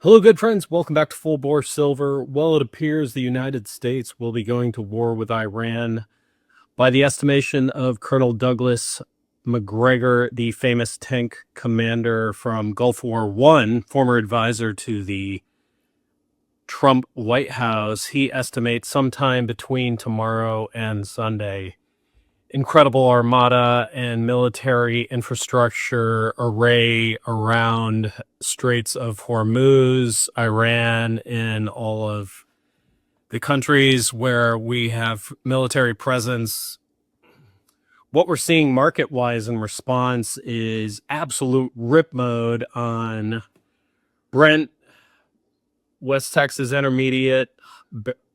Hello, good friends. Welcome back to Full Bore Silver. Well, it appears the United States will be going to war with Iran. By the estimation of Colonel Douglas McGregor, the famous tank commander from Gulf War I, former advisor to the Trump White House, he estimates sometime between tomorrow and Sunday. Incredible armada and military infrastructure array around Straits of Hormuz, Iran, and all of the countries where we have military presence. What we're seeing market-wise in response is absolute rip mode on Brent, West Texas Intermediate,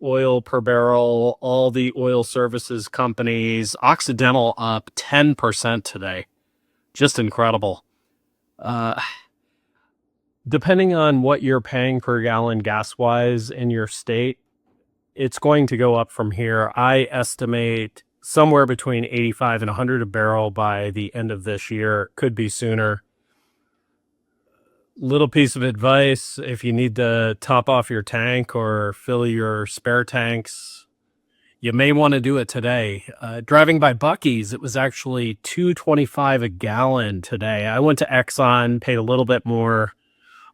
oil per barrel, all the oil services companies. Occidental up 10% today. Just incredible. Uh, Depending on what you're paying per gallon gas-wise in your state, it's going to go up from here. I estimate somewhere between 85 and 100 a barrel by the end of this year. Could be sooner. Little piece of advice: if you need to top off your tank or fill your spare tanks, you may want to do it today. Driving by Buc-ee's, it was actually $2.25 a gallon today. I went to Exxon, paid a little bit more.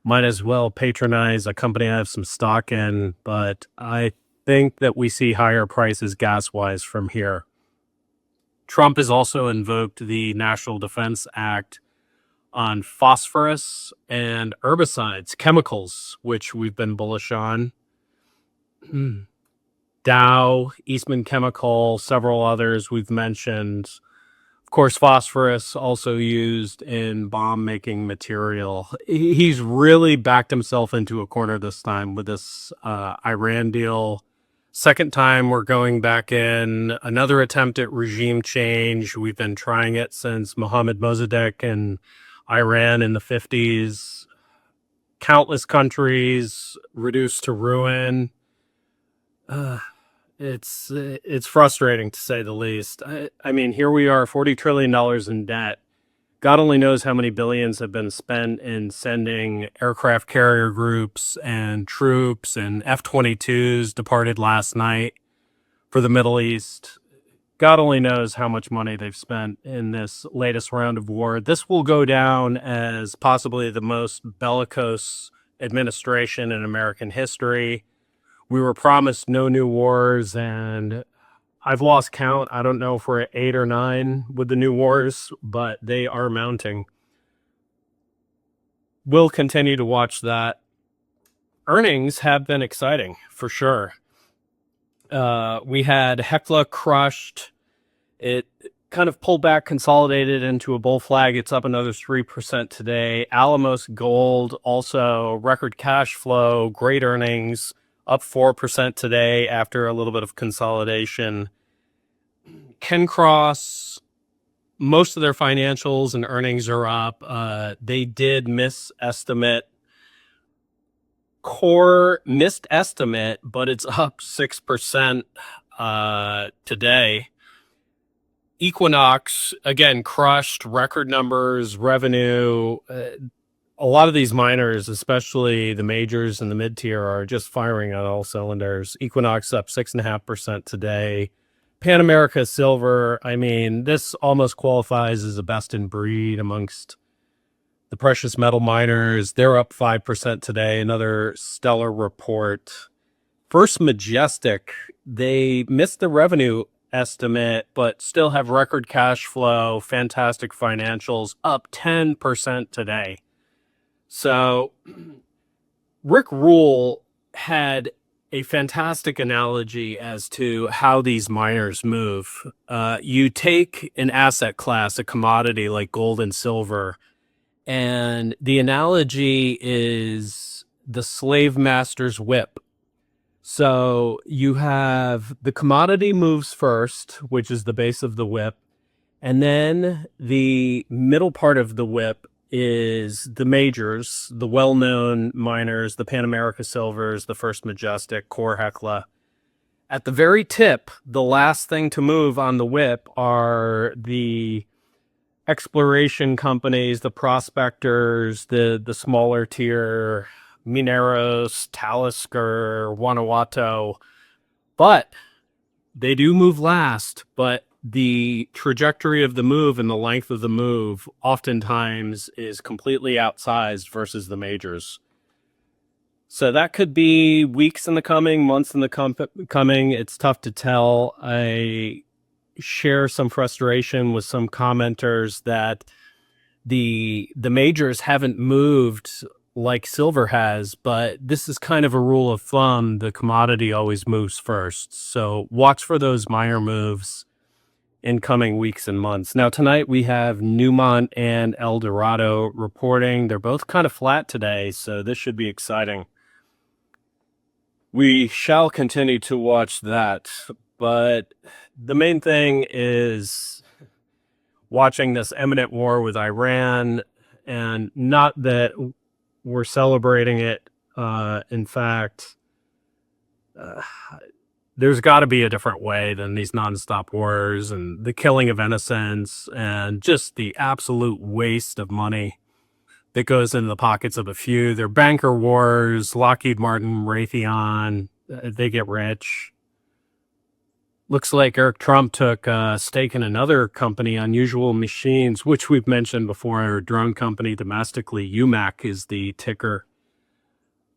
Might as well patronize a company I have some stock in, but I think that we see higher prices gas-wise from here. Trump has also invoked the National Defense Act on phosphorus and herbicides, chemicals, which we've been bullish on. Dow, Eastman Chemical, several others we've mentioned. Of course, phosphorus also used in bomb-making material. He's really backed himself into a corner this time with this Iran deal. Second time we're going back in. Another attempt at regime change. We've been trying it since Mohammad Mossadegh in Iran in the 50s. Countless countries reduced to ruin. It's frustrating, to say the least. I mean, here we are, $40 trillion in debt. God only knows how many billions have been spent in sending aircraft carrier groups and troops, and F-22s departed last night for the Middle East. God only knows how much money they've spent in this latest round of war. This will go down as possibly the most bellicose administration in American history. We were promised no new wars, and I've lost count. I don't know if we're at 8 or 9 with the new wars, but they are mounting. We'll continue to watch that. Earnings have been exciting, for sure. We had Hecla crushed. It kind of pulled back, consolidated into a bull flag. It's up another 3% today. Alamos Gold, also record cash flow, great earnings, up 4% today after a little bit of consolidation. Kencross, most of their financials and earnings are up. They did miss estimate. Core missed estimate, but it's up 6% today. Equinox, again, crushed record numbers, revenue. A lot of these miners, especially the majors and the mid-tier, are just firing on all cylinders. Equinox up 6.5% today. Pan America Silver, I mean, this almost qualifies as a best in breed amongst the precious metal miners. They're up 5% today. Another stellar report. First Majestic, they missed the revenue estimate, but still have record cash flow, fantastic financials, up 10% today. So Rick Rule had a fantastic analogy as to how these miners move. You take an asset class, a commodity like gold and silver, and the analogy is the slave master's whip. So you have the commodity moves first, which is the base of the whip, and then the middle part of the whip is the majors, the well-known miners, the Pan America Silvers, the First Majestic, Core Hecla. At the very tip, the last thing to move on the whip are the exploration companies, the prospectors, the smaller tier Mineros, Talisker, Guanajuato, but they do move last. But the trajectory of the move and the length of the move oftentimes is completely outsized versus the majors. So that could be weeks in the coming, months in the coming. It's tough to tell. I share some frustration with some commenters that the majors haven't moved like silver has, but this is kind of a rule of thumb. The commodity always moves first. So watch for those minor moves in coming weeks and months. Now, tonight we have Newmont and El Dorado reporting. They're both kind of flat today, so this should be exciting. We shall continue to watch that, but the main thing is watching this imminent war with Iran, and not that we're celebrating it. In fact, there's got to be a different way than these nonstop wars and the killing of innocents and just the absolute waste of money that goes into the pockets of a few. They're banker wars, Lockheed Martin, Raytheon, they get rich. Looks like Eric Trump took a stake in another company, Unusual Machines, which we've mentioned before, our drone company domestically. UMAC is the ticker.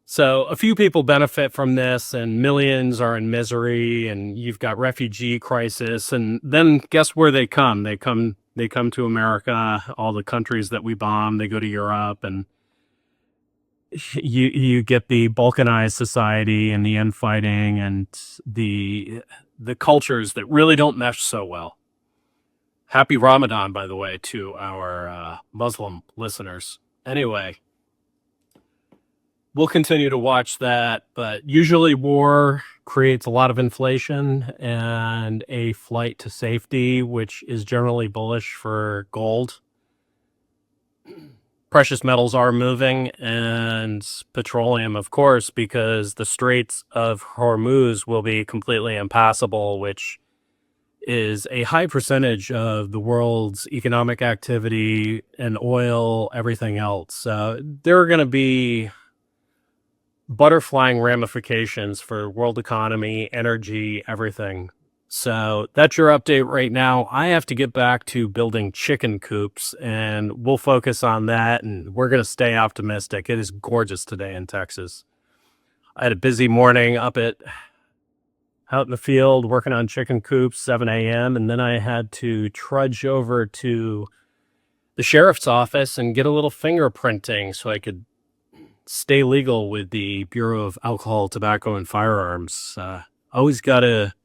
So a few people benefit from this, and millions are in misery, and you've got refugee crisis. And then guess where they come? They come to America, all the countries that we bomb. They go to Europe, and you get the balkanized society and the infighting and the cultures that really don't mesh so well. Happy Ramadan, by the way, to our Muslim listeners. Anyway, we'll continue to watch that, but usually war creates a lot of inflation and a flight to safety, which is generally bullish for gold. Precious metals are moving, and petroleum, of course, because the Straits of Hormuz will be completely impassable, which is a high percentage of the world's economic activity and oil, everything else. There are going to be butterflying ramifications for world economy, energy, everything. So that's your update right now. I have to get back to building chicken coops, and we'll focus on that, and we're going to stay optimistic. It is gorgeous today in Texas. I had a busy morning out in the field working on chicken coops, 7 a.m., and then I had to trudge over to the sheriff's office and get a little fingerprinting so I could stay legal with the Bureau of Alcohol, Tobacco, and Firearms. Always got to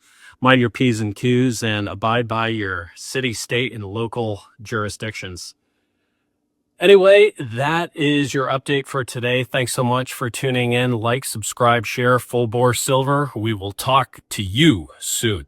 mind your P's and Q's and abide by your city, state, and local jurisdictions. Anyway, that is your update for today. Thanks so much for tuning in. Like, subscribe, share, Full Bore Silver. We will talk to you soon.